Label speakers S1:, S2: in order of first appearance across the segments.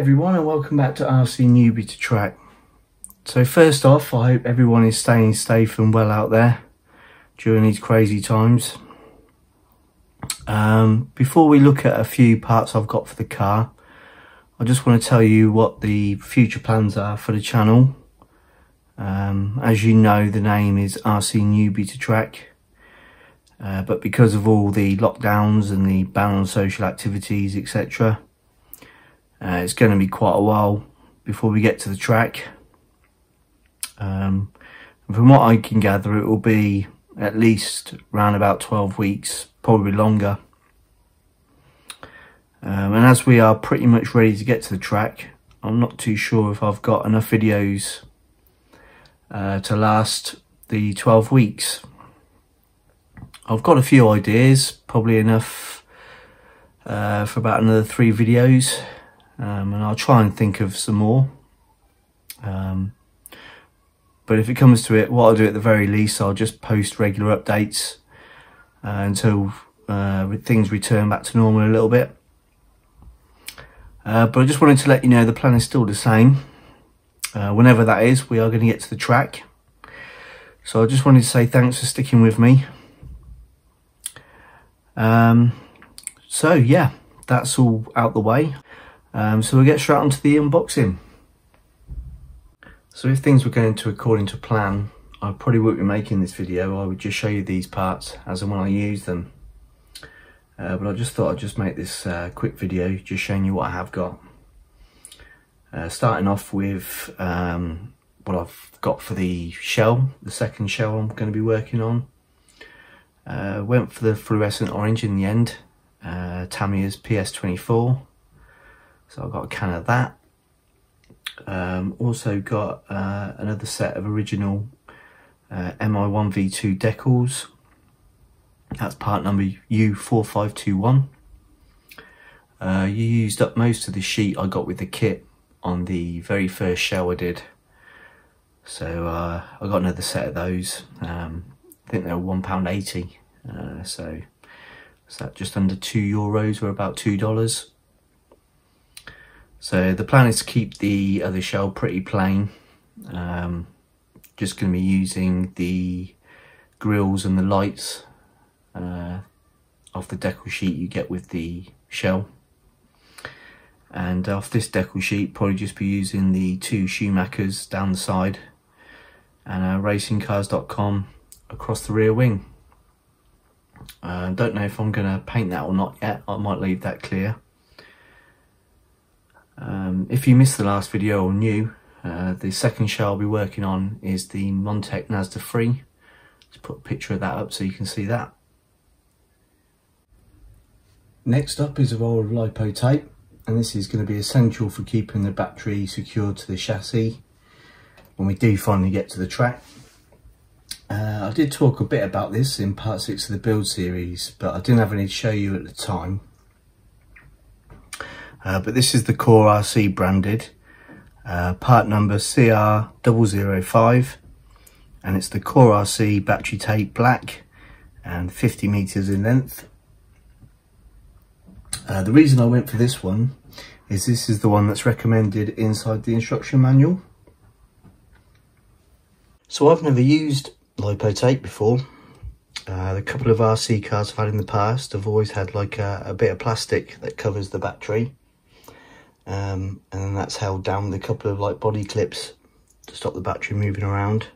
S1: everyone, and welcome back to RC Newbie to Track. So first off, I hope everyone is staying safe and well out there during these crazy times. Before we look at a few parts I've got for the car, I just want to tell you what the future plans are for the channel. As you know, the name is RC Newbie to Track, but because of all the lockdowns and the ban on social activities, etc., it's going to be quite a while before we get to the track. From what I can gather, it will be at least around about 12 weeks, probably longer. And as we are pretty much ready to get to the track, I'm not too sure if I've got enough videos to last the 12 weeks. I've got a few ideas, probably enough for about another 3 videos. And I'll try and think of some more. But if it comes to it, what I'll do at the very least, I'll just post regular updates until things return back to normal a little bit. But I just wanted to let you know the plan is still the same. Whenever that is, we are going to get to the track. So I just wanted to say thanks for sticking with me. So yeah, that's all out the way. So we'll get straight onto the unboxing. So if things were going to according to plan, I probably wouldn't be making this video. I would just show you these parts as and when I use them. But I just thought I'd just make this quick video, just showing you what I have got. Starting off with what I've got for the shell, the second shell I'm going to be working on. Went for the fluorescent orange in the end, Tamiya's PS24. So I've got a can of that. Also got another set of original MI1V2 decals. That's part number U4521. You used up most of the sheet I got with the kit on the very first shell I did. So I got another set of those. I think they were £1.80. So that just under €2 or about $2. So the plan is to keep the other shell pretty plain. Just going to be using the grills and the lights off the decal sheet you get with the shell. And off this decal sheet, probably just be using the 2 Schumachers down the side and racingcars.com across the rear wing. Don't know if I'm going to paint that or not yet. I might leave that clear. If you missed the last video or new, the second shell I'll be working on is the Montec Nazda 3. Just put a picture of that up so you can see that. Next up is a roll of Lipo Tape, and this is going to be essential for keeping the battery secured to the chassis when we do finally get to the track. I did talk a bit about this in part 6 of the build series, but I didn't have any to show you at the time. But this is the Core RC branded, part number CR005, and it's the Core RC battery tape black and 50 meters in length. The reason I went for this one is this is the one that's recommended inside the instruction manual. So I've never used Lipo Tape before. The couple of RC cars I've had in the past have always had like a bit of plastic that covers the battery. And then that's held down with a couple of like body clips to stop the battery moving around.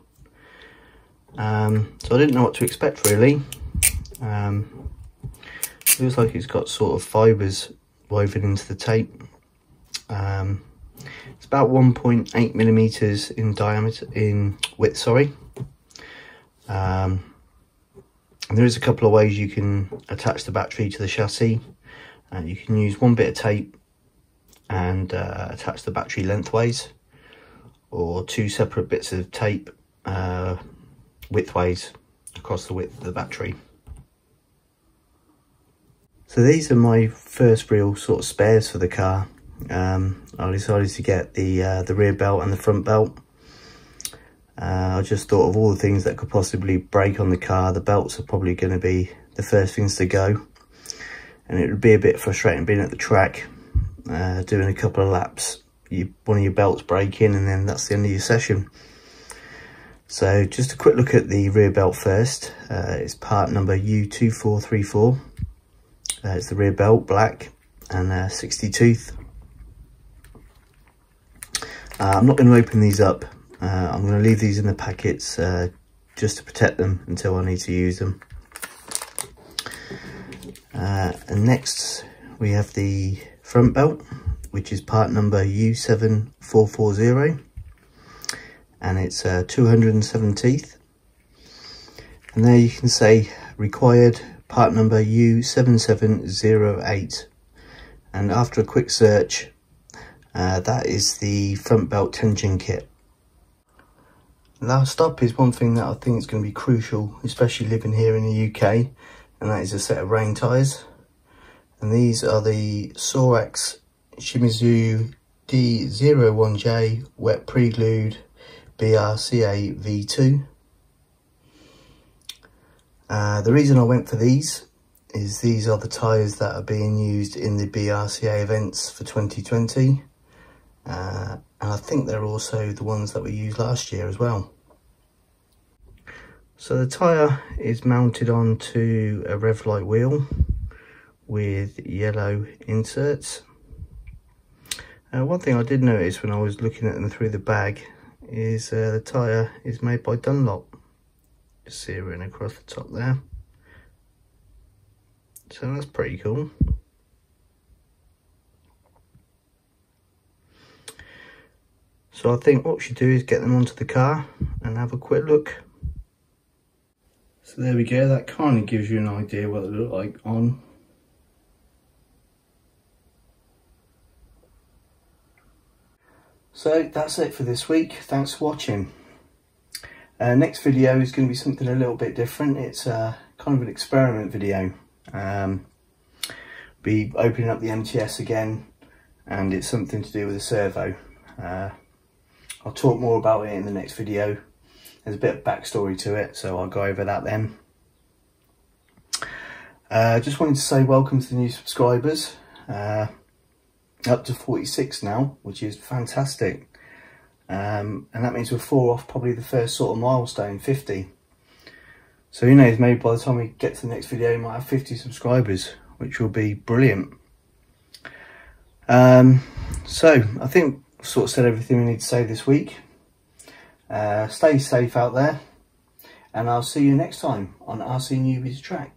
S1: So I didn't know what to expect really. Feels like it's got sort of fibres woven into the tape. It's about 1.8 millimeters in diameter, in width, sorry. And there is a couple of ways you can attach the battery to the chassis. You can use one bit of tape and attach the battery lengthways, or 2 separate bits of tape widthways across the width of the battery. So these are my first real sort of spares for the car. I decided to get the rear belt and the front belt. I just thought of all the things that could possibly break on the car, the belts are probably going to be the first things to go. And it would be a bit frustrating being at the track, doing a couple of laps one of your belts breaking, and then that's the end of your session. So just a quick look at the rear belt first. It's part number U2434. It's the rear belt, black, and 60 tooth. I'm not going to open these up. I'm going to leave these in the packets just to protect them until I need to use them. And next we have the front belt, which is part number U7440, and it's 207 teeth. And there you can say required part number U7708, and after a quick search, that is the front belt tension kit. Last up is one thing that I think is going to be crucial, especially living here in the UK, and that is a set of rain tyres. And these are the Sorex Shimizu D01J wet pre-glued BRCA V2. The reason I went for these is these are the tyres that are being used in the BRCA events for 2020. And I think they're also the ones that we used last year as well. So the tyre is mounted onto a Revlite wheel with yellow inserts. One thing I did notice when I was looking at them through the bag is the tyre is made by Dunlop. Just see it written across the top there. So that's pretty cool. So I think what we should do is get them onto the car and have a quick look. So there we go, that kind of gives you an idea what they look like on. So that's it for this week. Thanks for watching. Next video is going to be something a little bit different. It's kind of an experiment video. Be opening up the MTS again, and it's something to do with a servo. I'll talk more about it in the next video. There's a bit of backstory to it, so I'll go over that then. Just wanted to say welcome to the new subscribers. Up to 46 now, which is fantastic. And that means we're 4 off probably the first sort of milestone, 50. So who knows, maybe by the time we get to the next video, we might have 50 subscribers, which will be brilliant. So I think I've sort of said everything we need to say this week. Stay safe out there, and I'll see you next time on RC Newbies Track.